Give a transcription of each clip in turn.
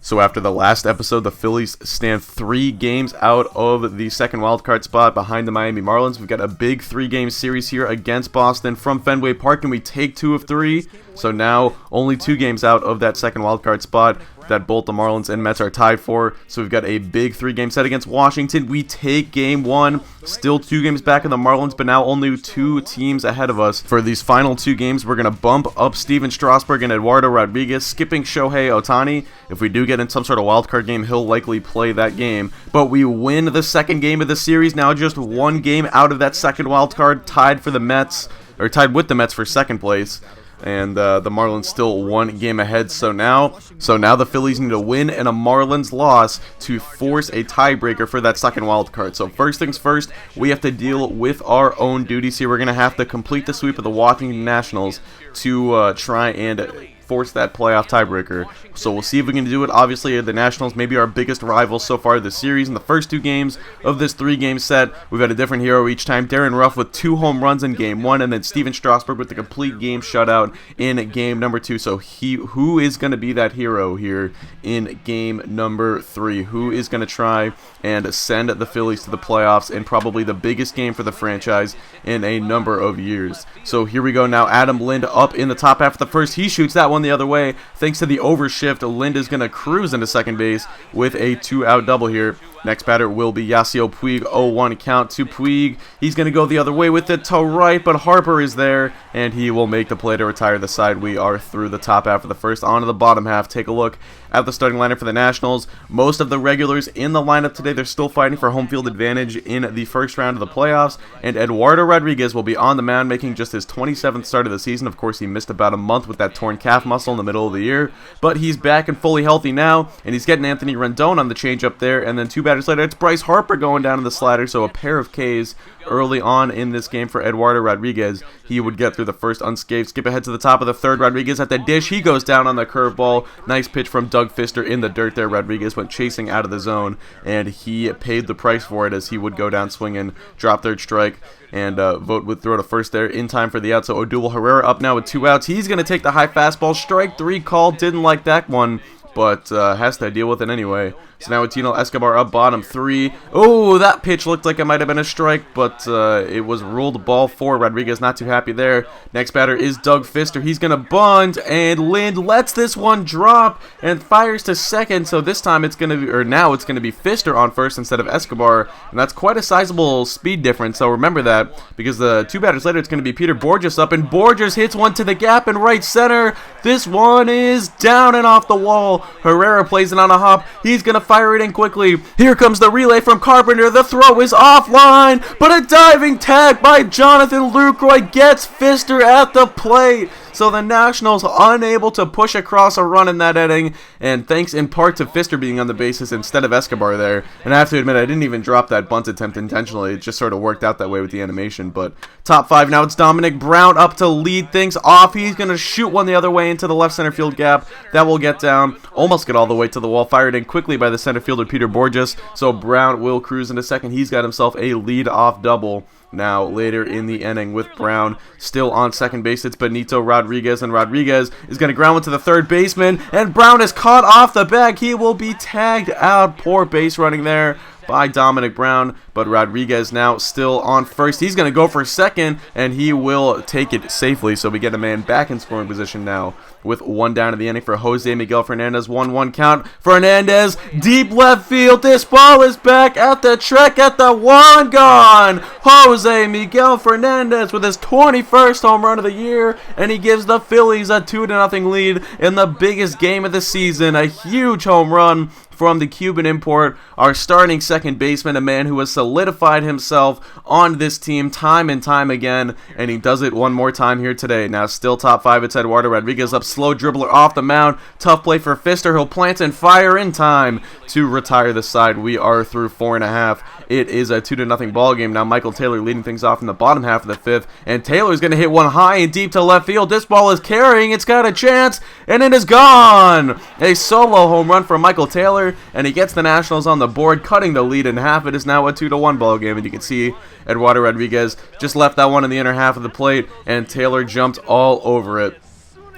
So after the last episode, the Phillies stand 3 games out of the second wildcard spot behind the Miami Marlins. We've got a big 3-game series here against Boston from Fenway Park, and we take 2 of 3. So now only 2 games out of that second wildcard spot that both the Marlins and Mets are tied for. So we've got a big 3-game set against Washington. We take game 1, still 2 games back in the Marlins, but now only 2 teams ahead of us. For these final 2 games, we're going to bump up Steven Strasburg and Eduardo Rodriguez, skipping Shohei Ohtani. If we do get in some sort of wildcard game, he'll likely play that game. But we win the second game of the series, now just 1 game out of that second wildcard, tied with the Mets for second place. And the Marlins still 1 game ahead. So now the Phillies need a win and a Marlins loss to force a tiebreaker for that second wild card. So first things first, we have to deal with our own duties here. We're gonna have to complete the sweep of the Washington Nationals to try and force that playoff tiebreaker. So we'll see if we can do it. Obviously, the Nationals may be our biggest rivals so far this series. In the first 2 games of this 3-game set, we've had a different hero each time. Darren Ruff with 2 home runs in game 1, and then Steven Strasburg with the complete game shutout in game number 2. So who is going to be that hero here in game number 3? Who is going to try and send the Phillies to the playoffs in probably the biggest game for the franchise in a number of years? So here we go now. Adam Lind up in the top half of the first. He shoots that one the other way. Thanks to the overshift, Lind is going to cruise into second base with a 2-out double here. Next batter will be Yasiel Puig. 0-1 count to Puig. He's going to go the other way with it to right, but Harper is there, and he will make the play to retire the side. We are through the top half of the first, on to the bottom half. Take a look at the starting lineup for the Nationals. Most of the regulars in the lineup today, they're still fighting for home field advantage in the first round of the playoffs, and Eduardo Rodriguez will be on the mound, making just his 27th start of the season. Of course, he missed about a month with that torn calf muscle in the middle of the year, but he's back and fully healthy now, and he's getting Anthony Rendon on the changeup there, and then 2 batters later, it's Bryce Harper going down to the slider, so a pair of Ks early on in this game for Eduardo Rodriguez. He would get through the first unscathed. Skip ahead to the top of the third. Rodriguez at the dish. He goes down on the curveball. Nice pitch from Doug Fister in the dirt there. Rodriguez went chasing out of the zone, and he paid the price for it as he would go down swinging, drop third strike, and Vogt would throw to first there in time for the out. So Odubel Herrera up now with 2 outs. He's going to take the high fastball. Strike 3 call. Didn't like that one, but has to deal with it anyway. So now with Tino Escobar up bottom 3. Oh, that pitch looked like it might have been a strike, but it was ruled ball 4. Rodriguez not too happy there. Next batter is Doug Fister. He's going to bunt, and Lind lets this one drop and fires to second. So this time it's going to be, or now it's going to be Fister on first instead of Escobar, and that's quite a sizable speed difference. So remember that, because the 2 batters later it's going to be Peter Borges up, and Borges hits one to the gap in right center. This one is down and off the wall. Herrera plays it on a hop. He's going to fire it in quickly. Here comes the relay from Carpenter. The throw is offline, but a diving tag by Jonathan Lucroy gets Fister at the plate. So the Nationals unable to push across a run in that inning, and thanks in part to Fister being on the bases instead of Escobar there. And I have to admit, I didn't even drop that bunt attempt intentionally. It just sort of worked out that way with the animation. But top 5 now, it's Dominic Brown up to lead things off. He's going to shoot one the other way into the left center field gap. That will get down, almost get all the way to the wall. Fired in quickly by the center fielder Peter Borges. So Brown will cruise into second. He's got himself a lead-off double. Now, later in the inning with Brown still on second base, it's Benito Rodriguez, and Rodriguez is going to ground one to the third baseman, and Brown is caught off the bag. He will be tagged out. Poor base running there by Dominic Brown, but Rodriguez now still on first. He's going to go for second, and he will take it safely, so we get a man back in scoring position now with 1 down in the inning for Jose Miguel Fernandez. 1-1 count. Fernandez, deep left field. This ball is back at the track at the 1 gone. Jose Miguel Fernandez with his 21st home run of the year, and he gives the Phillies a 2-0 lead in the biggest game of the season. A huge home run from the Cuban import, our starting second baseman, a man who has solidified himself on this team time and time again, and he does it one more time here today. Now still top 5, it's Eduardo Rodriguez up, slow dribbler off the mound, tough play for Fister. He'll plant and fire in time to retire the side. We are through 4.5. It is a 2-0 ball game. Now Michael Taylor leading things off in the bottom half of the 5th, and Taylor's going to hit one high and deep to left field. This ball is carrying, it's got a chance, and it is gone. A solo home run for Michael Taylor, and he gets the Nationals on the board, cutting the lead in half. It is now a 2-1 ball game, and you can see Eduardo Rodriguez just left that one in the inner half of the plate, and Taylor jumped all over it.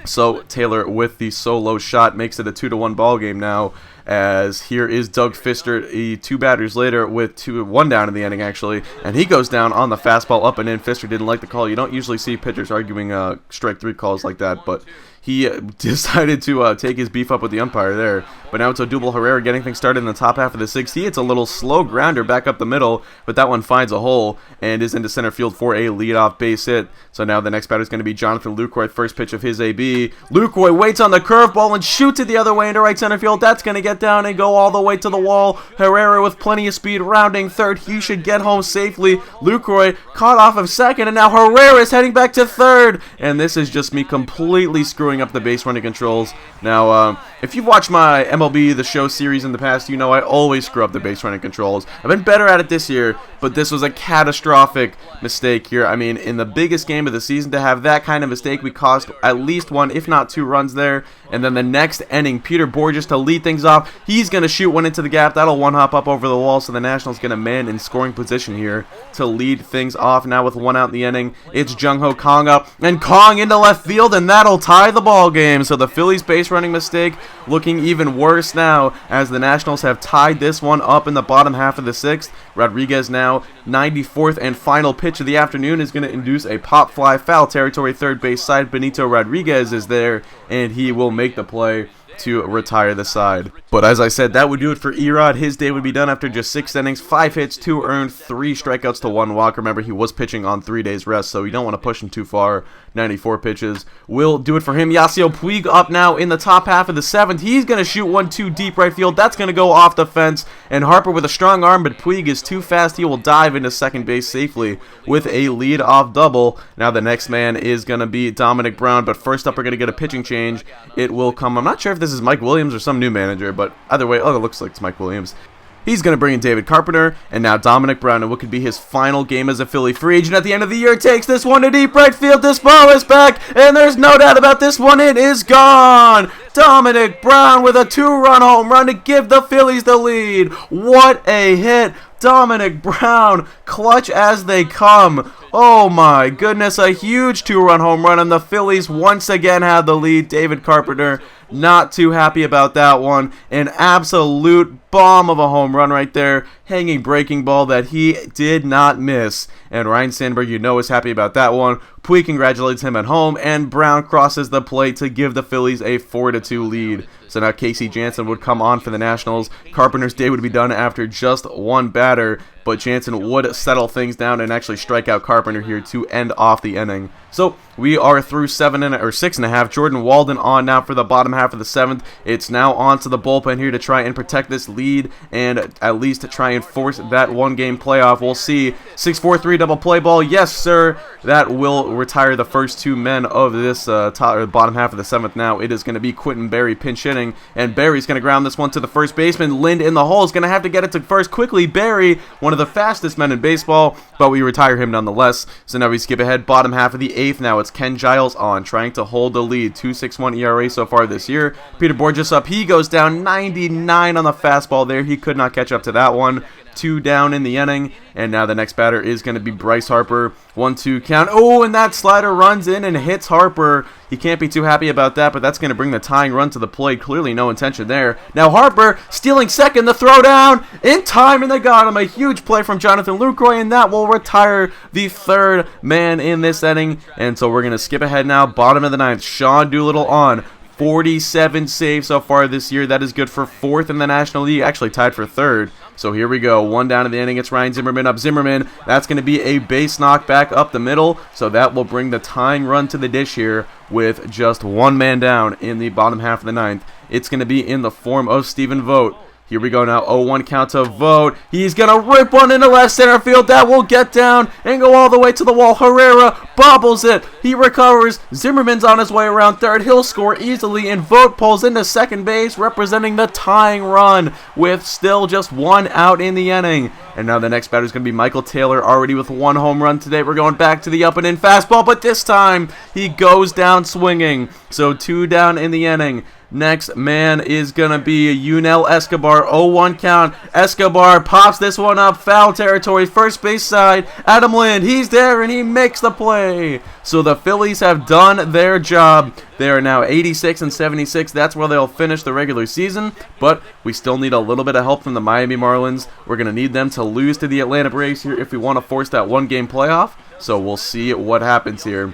So Taylor with the solo shot makes it a 2-1 ball game now, as here is Doug Fister, 2 batters later with 1 down in the inning actually, and he goes down on the fastball up and in. Fister didn't like the call. You don't usually see pitchers arguing strike 3 calls like that, but he decided to take his beef up with the umpire there. But now it's Odubel Herrera getting things started in the top half of the 6th. He hits a little slow grounder back up the middle, but that one finds a hole and is into center field for a leadoff base hit. So now the next batter is going to be Jonathan Lucroy, first pitch of his AB. Lucroy waits on the curveball and shoots it the other way into right center field. That's going to get down and go all the way to the wall. Herrera with plenty of speed rounding third. He should get home safely. Lucroy caught off of second, and now Herrera is heading back to third. And this is just me completely screwing up the base running controls. Now, if you've watched my MLB The Show series in the past, you know I always screw up the base running controls. I've been better at it this year, but this was a catastrophic mistake here. I mean, in the biggest game of the season, to have that kind of mistake, we cost at least 1, if not 2 runs there. And then the next inning, Peter Borges to lead things off. He's going to shoot one into the gap. That'll one-hop up over the wall, so the Nationals get a man in scoring position here to lead things off. Now with 1 out in the inning, it's Jung-Ho Kong up, and Kong into left field, and that'll tie the ball game. So the Phillies base running mistake looking even worse now, as the Nationals have tied this one up in the bottom half of the 6th. Rodriguez now, 94th and final pitch of the afternoon, is going to induce a pop fly, foul territory, third base side. Benito Rodriguez is there, and he will make the play to retire the side. But as I said, that would do it for Erod. His day would be done after just 6 innings, 5 hits, 2 earned, 3 strikeouts to 1 walk. Remember, he was pitching on 3 days rest, so you don't want to push him too far. 94 pitches will do it for him. Yasiel Puig up now in the top half of the 7th. He's going to shoot 1-2 deep right field. That's going to go off the fence, and Harper with a strong arm, but Puig is too fast. He will dive into second base safely with a lead-off double. Now the next man is going to be Dominic Brown, but first up we're going to get a pitching change. It will come, I'm not sure if this is Mike Williams or some new manager, but either way, oh, it looks like it's Mike Williams. He's going to bring in David Carpenter, and now Dominic Brown, and what could be his final game as a Philly free agent at the end of the year, takes this one to deep right field. This ball is back, and there's no doubt about this one. It is gone. Dominic Brown with a 2-run home run to give the Phillies the lead. What a hit. Dominic Brown, clutch as they come. Oh my goodness, a huge 2-run home run, and the Phillies once again have the lead. David Carpenter not too happy about that one. An absolute bomb of a home run right there. Hanging breaking ball that he did not miss. And Ryan Sandberg, you know, is happy about that one. Puig congratulates him at home, and Brown crosses the plate to give the Phillies a 4-2 lead. So now Casey Jansen would come on for the Nationals. Carpenter's day would be done after just 1 batter, but Jansen would settle things down and actually strike out Carpenter here to end off the inning. So we are through 6.5. Jordan Walden on now for the bottom half of the 7th. It's now on to the bullpen here to try and protect this lead and at least to try and force that 1-game playoff. We'll see. 6-4-3 double play ball. Yes, sir. That will retire the first 2 men of this bottom half of the 7th now. It is going to be Quentin Berry pinch hitting, and Berry's going to ground this one to the first baseman. Lind in the hole is going to have to get it to first quickly. Berry, one of the fastest men in baseball, but we retire him nonetheless. So now we skip ahead. Bottom half of the 8th now. It's Ken Giles on, trying to hold the lead. 2.61 ERA so far this year. Peter Borges up. He goes down 99 on the fastball there. He could not catch up to that one. 2 down in the inning, and now the next batter is going to be Bryce Harper. 1-2 count. Oh, and that slider runs in and hits Harper. He can't be too happy about that, but that's going to bring the tying run to the plate. Clearly no intention there. Now Harper stealing second, the throw down in time, and they got him. A huge play from Jonathan Lucroy, and that will retire the 3rd man in this inning. And so we're going to skip ahead now. Bottom of the 9th, Sean Doolittle on. 47 saves so far this year. That is good for 4th in the National League, actually tied for 3rd. So here we go. 1 down in the inning. It's Ryan Zimmerman up. Zimmerman, that's going to be a base knock back up the middle. So that will bring the tying run to the dish here with just 1 man down in the bottom half of the 9th. It's going to be in the form of Stephen Vogt. Here we go now. 0-1 count to Vogt. He's going to rip one into left center field. That will get down and go all the way to the wall. Herrera bobbles it. He recovers. Zimmerman's on his way around third. He'll score easily, and Vogt pulls into second base, representing the tying run with still just 1 out in the inning. And now the next batter is going to be Michael Taylor, already with 1 home run today. We're going back to the up and in fastball, but this time he goes down swinging. So 2 down in the inning. Next man is going to be Yunel Escobar. 0-1 count. Escobar pops this one up. Foul territory. First base side. Adam Lind. He's there and he makes the play. So the Phillies have done their job. They are now 86 and 76. That's where they'll finish the regular season. But we still need a little bit of help from the Miami Marlins. We're going to need them to lose to the Atlanta Braves here if we want to force that one-game playoff. So we'll see what happens here.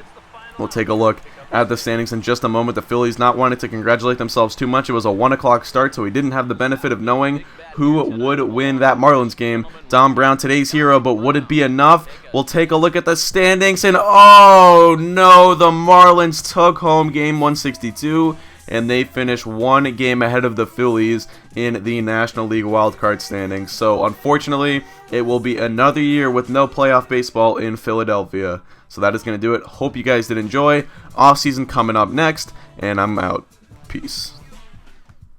We'll take a look at the standings in just a moment. The Phillies not wanting to congratulate themselves too much. It was a 1 o'clock start, so we didn't have the benefit of knowing who would win that Marlins game. Dom Brown, today's hero, but would it be enough? We'll take a look at the standings, and oh no, the Marlins took home game 162, and they finished 1 game ahead of the Phillies in the National League wildcard standings. So unfortunately, it will be another year with no playoff baseball in Philadelphia. So that is going to do it. Hope you guys did enjoy. Off season coming up next, and I'm out. Peace.